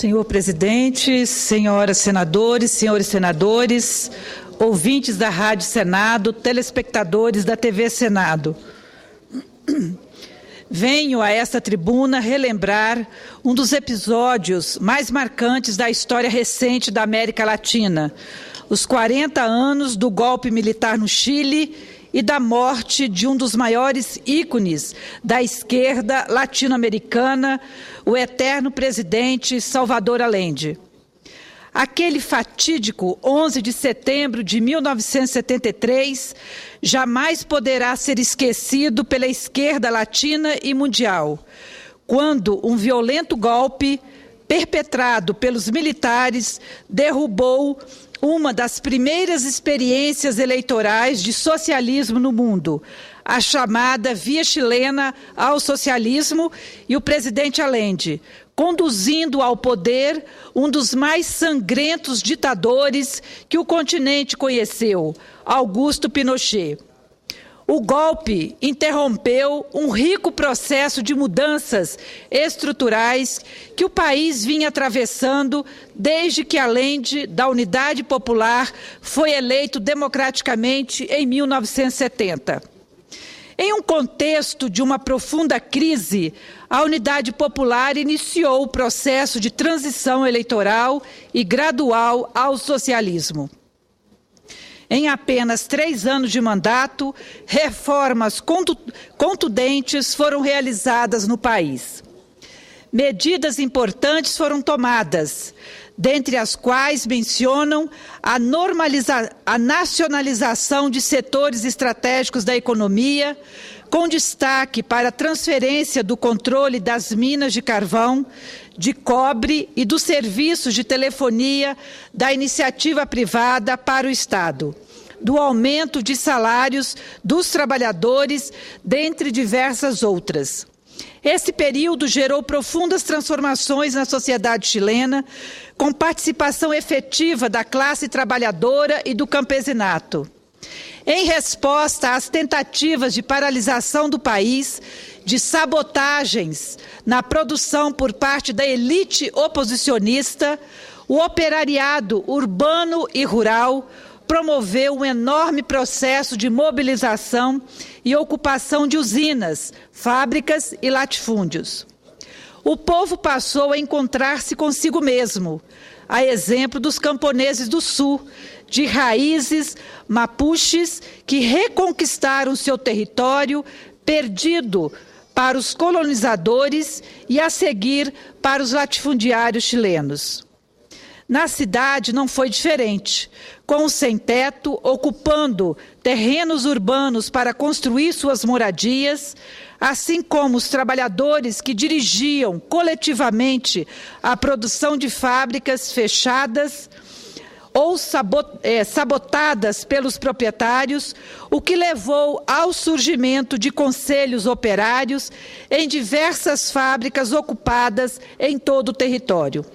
Senhor presidente, senhoras senadores, senhores senadores, ouvintes da Rádio Senado, telespectadores da TV Senado. Venho a esta tribuna relembrar um dos episódios mais marcantes da história recente da América Latina, os 40 anos do golpe militar no Chile e da morte de um dos maiores ícones da esquerda latino-americana, o eterno presidente Salvador Allende. Aquele fatídico 11 de setembro de 1973 jamais poderá ser esquecido pela esquerda latina e mundial, quando um violento golpe perpetrado pelos militares derrubou uma das primeiras experiências eleitorais de socialismo no mundo, a chamada Via Chilena ao Socialismo, e o presidente Allende, conduzindo ao poder um dos mais sangrentos ditadores que o continente conheceu, Augusto Pinochet. O golpe interrompeu um rico processo de mudanças estruturais que o país vinha atravessando desde que Allende, da Unidade Popular, foi eleito democraticamente em 1970. Em um contexto de uma profunda crise, a Unidade Popular iniciou o processo de transição eleitoral e gradual ao socialismo. Em apenas 3 anos de mandato, reformas contundentes foram realizadas no país. Medidas importantes foram tomadas, dentre as quais mencionam a nacionalização de setores estratégicos da economia, com destaque para a transferência do controle das minas de carvão, de cobre e dos serviços de telefonia da iniciativa privada para o Estado, do aumento de salários dos trabalhadores, dentre diversas outras. Esse período gerou profundas transformações na sociedade chilena, com participação efetiva da classe trabalhadora e do campesinato. Em resposta às tentativas de paralisação do país, de sabotagens na produção por parte da elite oposicionista, o operariado urbano e rural promoveu um enorme processo de mobilização e ocupação de usinas, fábricas e latifúndios. O povo passou a encontrar-se consigo mesmo, a exemplo dos camponeses do Sul, de raízes mapuches que reconquistaram seu território perdido para os colonizadores e, a seguir, para os latifundiários chilenos. Na cidade não foi diferente, com os sem-teto ocupando terrenos urbanos para construir suas moradias, assim como os trabalhadores que dirigiam coletivamente a produção de fábricas fechadas ou sabotadas pelos proprietários, o que levou ao surgimento de conselhos operários em diversas fábricas ocupadas em todo o território.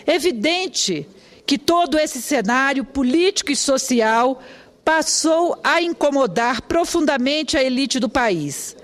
Evidente que todo esse cenário político e social passou a incomodar profundamente a elite do país.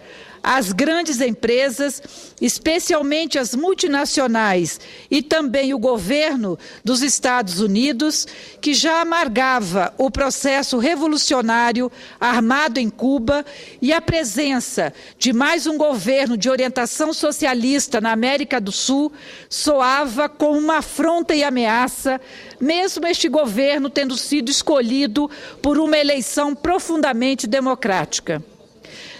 As grandes empresas, especialmente as multinacionais e também o governo dos Estados Unidos, que já amargava o processo revolucionário armado em Cuba, e a presença de mais um governo de orientação socialista na América do Sul soava como uma afronta e ameaça, mesmo este governo tendo sido escolhido por uma eleição profundamente democrática.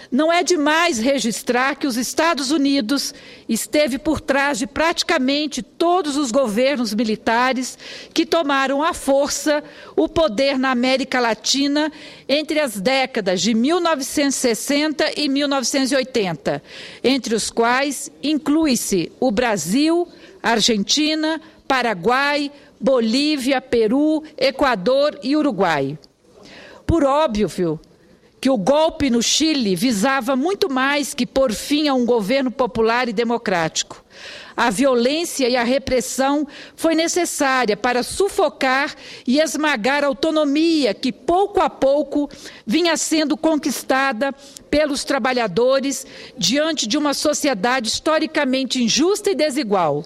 Não é demais registrar que os Estados Unidos esteve por trás de praticamente todos os governos militares que tomaram à força o poder na América Latina entre as décadas de 1960 e 1980, entre os quais inclui-se o Brasil, Argentina, Paraguai, Bolívia, Peru, Equador e Uruguai. Por óbvio que o golpe no Chile visava muito mais que pôr fim a um governo popular e democrático. A violência e a repressão foi necessária para sufocar e esmagar a autonomia que, pouco a pouco, vinha sendo conquistada pelos trabalhadores diante de uma sociedade historicamente injusta e desigual.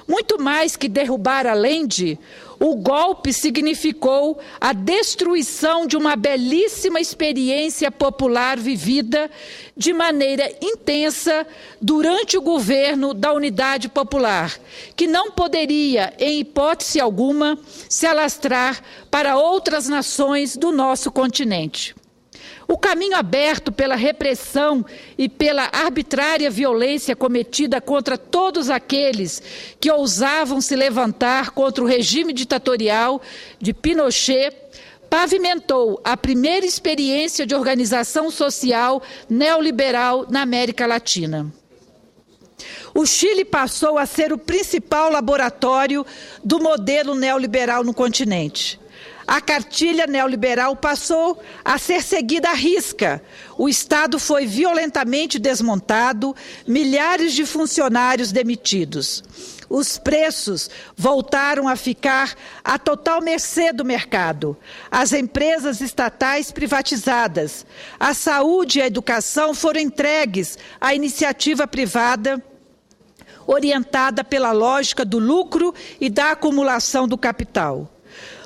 Muito mais que derrubar Allende, o golpe significou a destruição de uma belíssima experiência popular vivida de maneira intensa durante o governo da Unidade Popular, que não poderia, em hipótese alguma, se alastrar para outras nações do nosso continente. O caminho aberto pela repressão e pela arbitrária violência cometida contra todos aqueles que ousavam se levantar contra o regime ditatorial de Pinochet pavimentou a primeira experiência de organização social neoliberal na América Latina. O Chile passou a ser o principal laboratório do modelo neoliberal no continente. A cartilha neoliberal passou a ser seguida à risca. O Estado foi violentamente desmontado, milhares de funcionários demitidos. Os preços voltaram a ficar à total mercê do mercado. As empresas estatais privatizadas. A saúde e a educação foram entregues à iniciativa privada, orientada pela lógica do lucro e da acumulação do capital.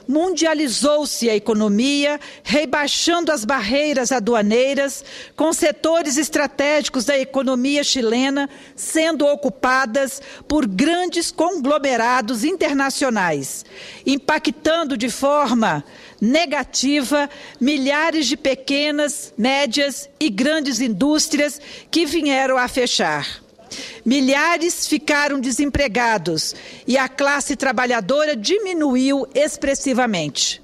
Mundializou-se a economia, rebaixando as barreiras aduaneiras, com setores estratégicos da economia chilena sendo ocupadas por grandes conglomerados internacionais, impactando de forma negativa milhares de pequenas, médias e grandes indústrias que vieram a fechar. Milhares ficaram desempregados e a classe trabalhadora diminuiu expressivamente.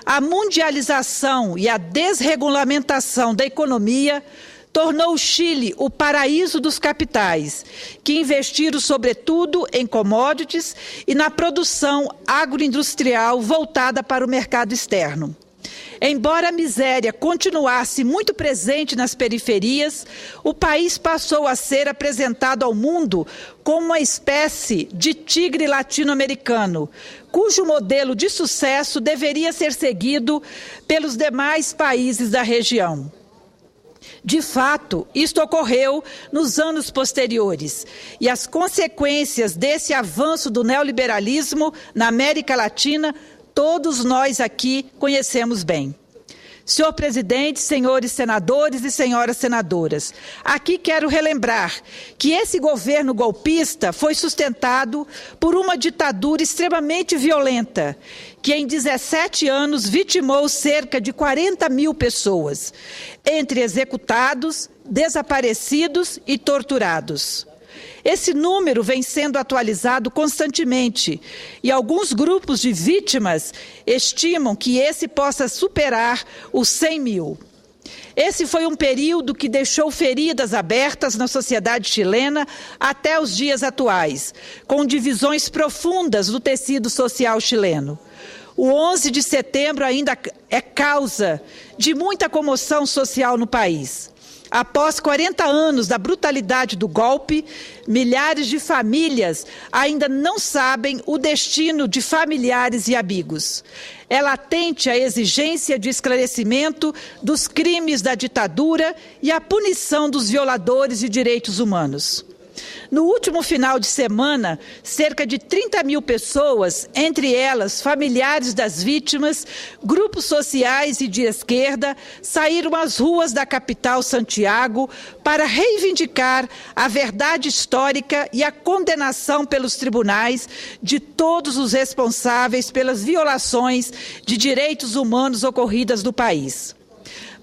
A mundialização e a desregulamentação da economia tornou o Chile o paraíso dos capitais, que investiram sobretudo em commodities e na produção agroindustrial voltada para o mercado externo. Embora a miséria continuasse muito presente nas periferias, o país passou a ser apresentado ao mundo como uma espécie de tigre latino-americano, cujo modelo de sucesso deveria ser seguido pelos demais países da região. De fato, isto ocorreu nos anos posteriores, e as consequências desse avanço do neoliberalismo na América Latina todos nós aqui conhecemos bem. Senhor presidente, senhores senadores e senhoras senadoras, aqui quero relembrar que esse governo golpista foi sustentado por uma ditadura extremamente violenta, que em 17 anos vitimou cerca de 40 mil pessoas, entre executados, desaparecidos e torturados. Esse número vem sendo atualizado constantemente e alguns grupos de vítimas estimam que esse possa superar os 100 mil. Esse foi um período que deixou feridas abertas na sociedade chilena até os dias atuais, com divisões profundas no tecido social chileno. O 11 de setembro ainda é causa de muita comoção social no país. Após 40 anos da brutalidade do golpe, milhares de famílias ainda não sabem o destino de familiares e amigos. É latente a exigência de esclarecimento dos crimes da ditadura e a punição dos violadores de direitos humanos. No último final de semana, cerca de 30 mil pessoas, entre elas familiares das vítimas, grupos sociais e de esquerda, saíram às ruas da capital Santiago para reivindicar a verdade histórica e a condenação pelos tribunais de todos os responsáveis pelas violações de direitos humanos ocorridas no país.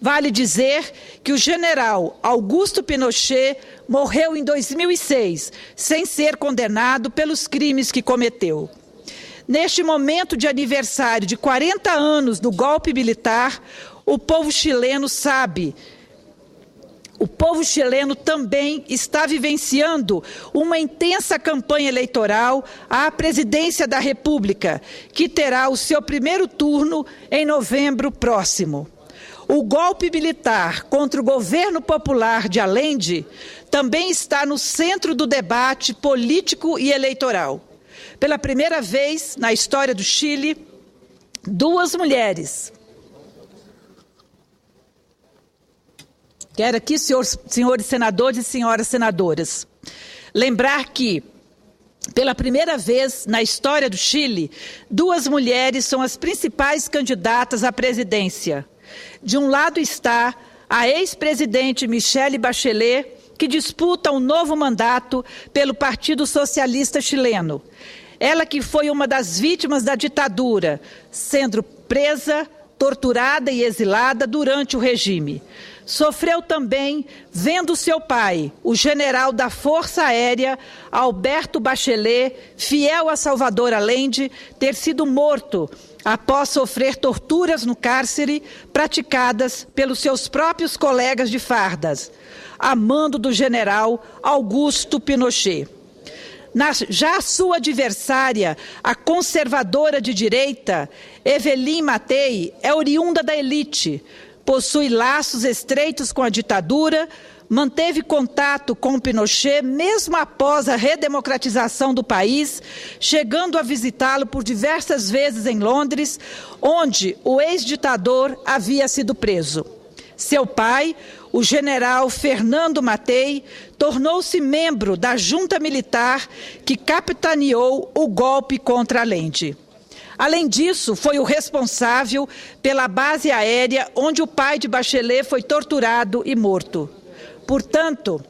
Vale dizer que o general Augusto Pinochet morreu em 2006, sem ser condenado pelos crimes que cometeu. Neste momento de aniversário de 40 anos do golpe militar, o povo chileno sabe. O povo chileno também está vivenciando uma intensa campanha eleitoral à presidência da República, que terá o seu primeiro turno em novembro próximo. O golpe militar contra o governo popular de Allende também está no centro do debate político e eleitoral. Pela primeira vez na história do Chile, duas mulheres. Quero aqui, senhores senadores e senhoras senadoras, lembrar que Pela primeira vez na história do Chile, 2 mulheres são as principais candidatas à presidência. De um lado está a ex-presidente Michelle Bachelet, que disputa um novo mandato pelo Partido Socialista Chileno. Ela que foi uma das vítimas da ditadura, sendo presa, torturada e exilada durante o regime. Sofreu também vendo seu pai, o general da Força Aérea, Alberto Bachelet, fiel a Salvador Allende, ter sido morto após sofrer torturas no cárcere praticadas pelos seus próprios colegas de fardas, a mando do general Augusto Pinochet. Já a sua adversária, a conservadora de direita, Evelyn Matei, é oriunda da elite, possui laços estreitos com a ditadura, manteve contato com Pinochet mesmo após a redemocratização do país, chegando a visitá-lo por diversas vezes em Londres, onde o ex-ditador havia sido preso. Seu pai, o general Fernando Matei, tornou-se membro da junta militar que capitaneou o golpe contra Allende. Além disso, foi o responsável pela base aérea onde o pai de Bachelet foi torturado e morto. Portanto,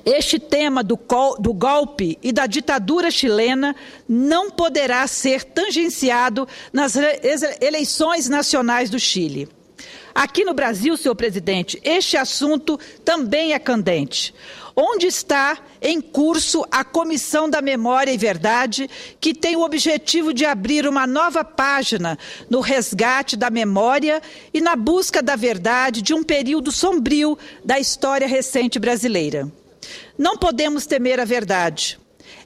este tema do golpe e da ditadura chilena não poderá ser tangenciado nas eleições nacionais do Chile. Aqui no Brasil, senhor presidente, este assunto também é candente. Onde está em curso a Comissão da Memória e Verdade, que tem o objetivo de abrir uma nova página no resgate da memória e na busca da verdade de um período sombrio da história recente brasileira? Não podemos temer a verdade.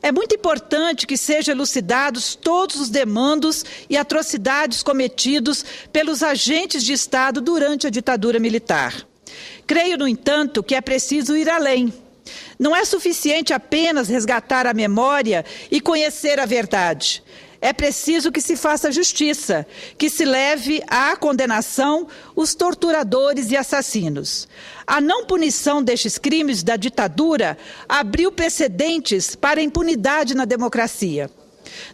É muito importante que sejam elucidados todos os desmandos e atrocidades cometidos pelos agentes de Estado durante a ditadura militar. Creio, no entanto, que é preciso ir além. Não é suficiente apenas resgatar a memória e conhecer a verdade. É preciso que se faça justiça, que se leve à condenação os torturadores e assassinos. A não punição destes crimes da ditadura abriu precedentes para a impunidade na democracia.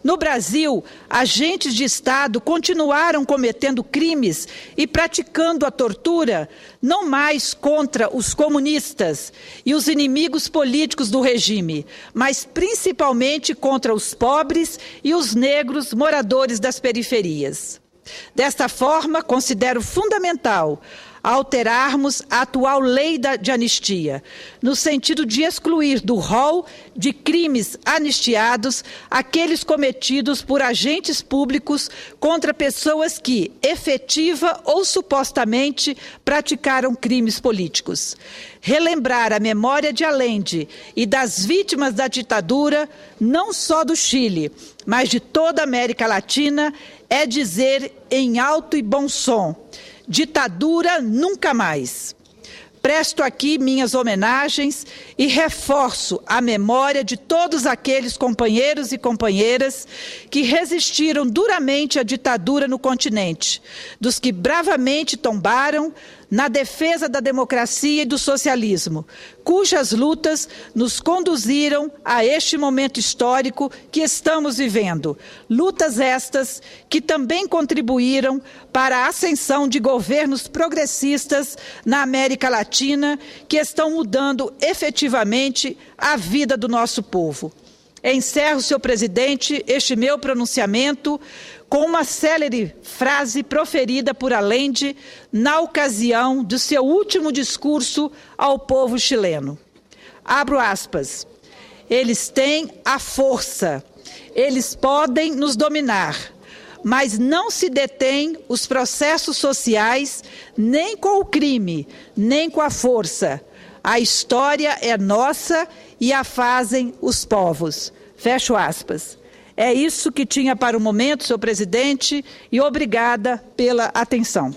No Brasil, agentes de Estado continuaram cometendo crimes e praticando a tortura, não mais contra os comunistas e os inimigos políticos do regime, mas principalmente contra os pobres e os negros moradores das periferias. Desta forma, considero fundamental alterarmos a atual lei de anistia, no sentido de excluir do rol de crimes anistiados aqueles cometidos por agentes públicos contra pessoas que, efetiva ou supostamente, praticaram crimes políticos. Relembrar a memória de Allende e das vítimas da ditadura, não só do Chile, mas de toda a América Latina, é dizer em alto e bom som: ditadura nunca mais. Presto aqui minhas homenagens e reforço a memória de todos aqueles companheiros e companheiras que resistiram duramente à ditadura no continente, dos que bravamente tombaram na defesa da democracia e do socialismo, cujas lutas nos conduziram a este momento histórico que estamos vivendo. Lutas estas que também contribuíram para a ascensão de governos progressistas na América Latina, que estão mudando efetivamente a vida do nosso povo. Encerro, senhor presidente, este meu pronunciamento com uma célere frase proferida por Allende na ocasião do seu último discurso ao povo chileno. Abro aspas. Eles têm a força, eles podem nos dominar, mas não se detêm os processos sociais nem com o crime, nem com a força. A história é nossa e a fazem os povos. Fecho aspas. É isso que tinha para o momento, senhor presidente, e obrigada pela atenção.